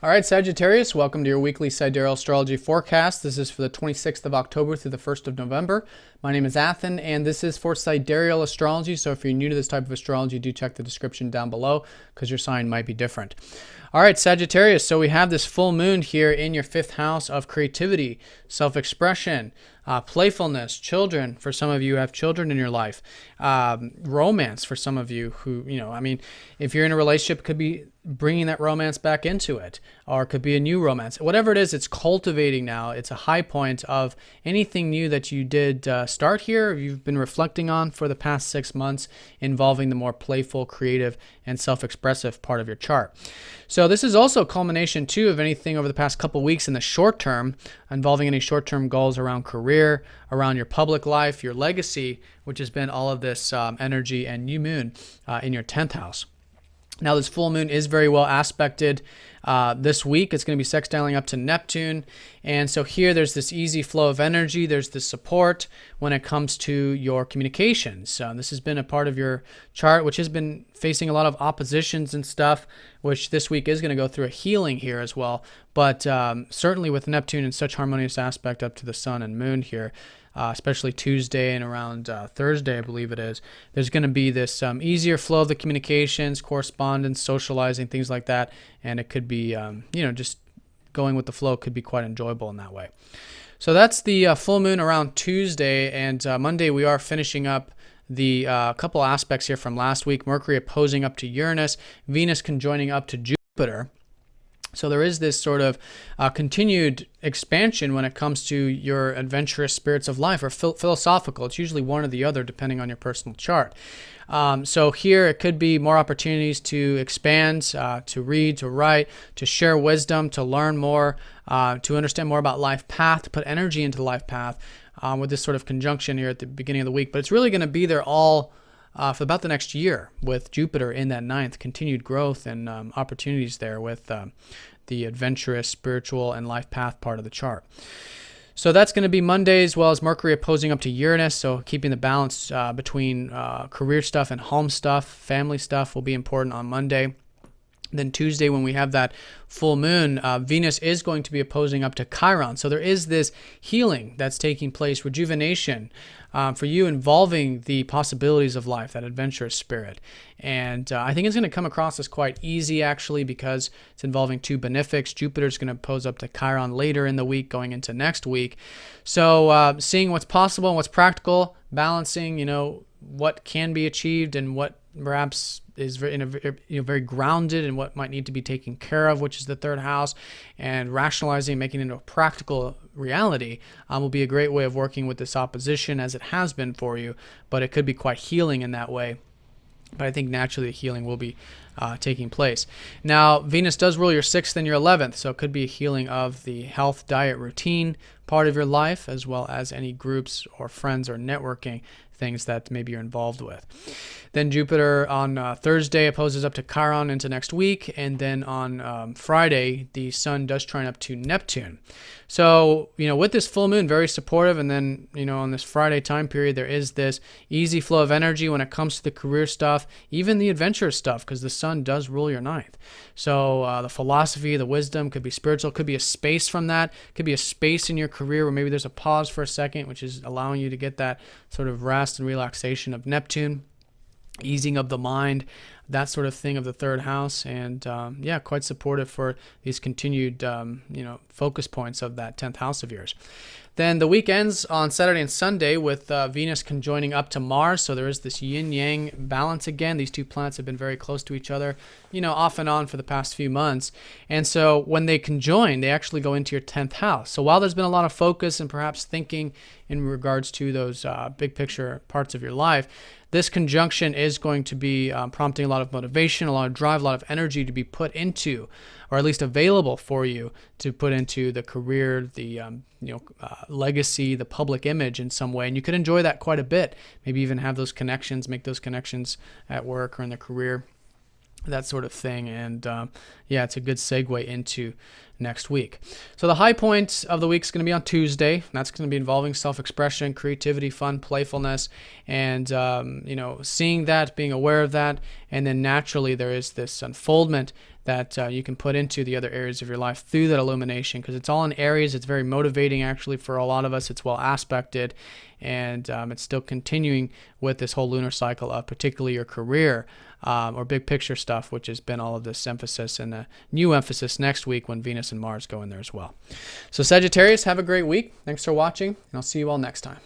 All right, Sagittarius, welcome to your weekly Sidereal astrology forecast. This is for the 26th of October through the 1st of November. My name is Athen, and this is for Sidereal astrology. So if you're new to this type of astrology, do check the description down below because your sign might be different. All right, Sagittarius, so we have this full moon here in your fifth house of creativity, self-expression, playfulness, children. For some of you who have children in your life, romance for some of you who, if you're in a relationship, it could be bringing that romance back into it, or it could be a new romance. Whatever it is, it's cultivating now. It's a high point of anything new that you did start here, you've been reflecting on for the past 6 months, involving the more playful, creative, and self-expressive part of your chart. So this is also a culmination, too, of anything over the past couple weeks in the short term, involving any short-term goals around career, around your public life, your legacy, which has been all of this energy and new moon in your 10th house. Now, this full moon is very well aspected this week. It's going to be sextiling up to Neptune. And so here there's this easy flow of energy. There's this support when it comes to your communications. This has been a part of your chart, which has been facing a lot of oppositions and stuff, which this week is going to go through a healing here as well. But certainly with Neptune in such harmonious aspect up to the sun and moon here, especially Tuesday and around Thursday, I believe it is, there's going to be this easier flow of the communications, correspondence, socializing, things like that. And it could be, just going with the flow could be quite enjoyable in that way. So that's the full moon around Tuesday. And Monday, we are finishing up the couple aspects here from last week. Mercury opposing up to Uranus, Venus conjoining up to Jupiter. So there is this sort of continued expansion when it comes to your adventurous spirits of life or philosophical. It's usually one or the other depending on your personal chart. So here it could be more opportunities to expand, to read, to write, to share wisdom, to learn more, to understand more about life path, to put energy into the life path with this sort of conjunction here at the beginning of the week. But it's really going to be there all for about the next year with Jupiter in that ninth, continued growth and opportunities there with the adventurous, spiritual, and life path part of the chart. So that's going to be Monday, as well as Mercury opposing up to Uranus. So keeping the balance between career stuff and home stuff, family stuff will be important on Monday. Then Tuesday, when we have that full moon, Venus is going to be opposing up to Chiron. So there is this healing that's taking place, rejuvenation for you, involving the possibilities of life, that adventurous spirit. And I think it's going to come across as quite easy, actually, because it's involving two benefics. Jupiter's going to oppose up to Chiron later in the week, going into next week. So seeing what's possible and what's practical, balancing, what can be achieved and what perhaps is very grounded in what might need to be taken care of, which is the third house, and rationalizing, making it into a practical reality will be a great way of working with this opposition, as it has been for you, but it could be quite healing in that way. But I think naturally the healing will be taking place. Now, Venus does rule your 6th and your 11th, so it could be a healing of the health, diet, routine part of your life, as well as any groups or friends or networking things that maybe you're involved with. Then Jupiter on Thursday opposes up to Chiron into next week, and then on Friday, the Sun does trine up to Neptune. So, with this full moon, very supportive, and then, on this Friday time period, there is this easy flow of energy when it comes to the career stuff, even the adventurous stuff, because the Sun does rule your ninth. So the philosophy, the wisdom could be spiritual, could be a space from that, could be a space in your career where maybe there's a pause for a second, which is allowing you to get that sort of rest and relaxation of Neptune, easing of the mind, that sort of thing of the third house. And quite supportive for these continued focus points of that 10th house of yours. Then the week ends on Saturday and Sunday with Venus conjoining up to Mars. So there is this yin-yang balance again. These two planets have been very close to each other, off and on for the past few months. And so when they conjoin, they actually go into your 10th house. So while there's been a lot of focus and perhaps thinking in regards to those big picture parts of your life, this conjunction is going to be prompting a lot of motivation, a lot of drive, a lot of energy to be put into, or at least available for you to put into the career, the legacy, the public image in some way. And you could enjoy that quite a bit. Maybe even have those connections, make those connections at work or in the career, that sort of thing. And it's a good segue into next week. So the high point of the week is going to be on Tuesday. That's going to be involving self-expression, creativity, fun, playfulness, and seeing that, being aware of that. And then naturally there is this unfoldment that you can put into the other areas of your life through that illumination, because it's all in Aries. It's very motivating, actually, for a lot of us. It's well aspected, and it's still continuing with this whole lunar cycle of particularly your career or big picture stuff, which has been all of this emphasis, and a new emphasis next week when Venus and Mars go in there as well. So Sagittarius, have a great week. Thanks for watching, and I'll see you all next time.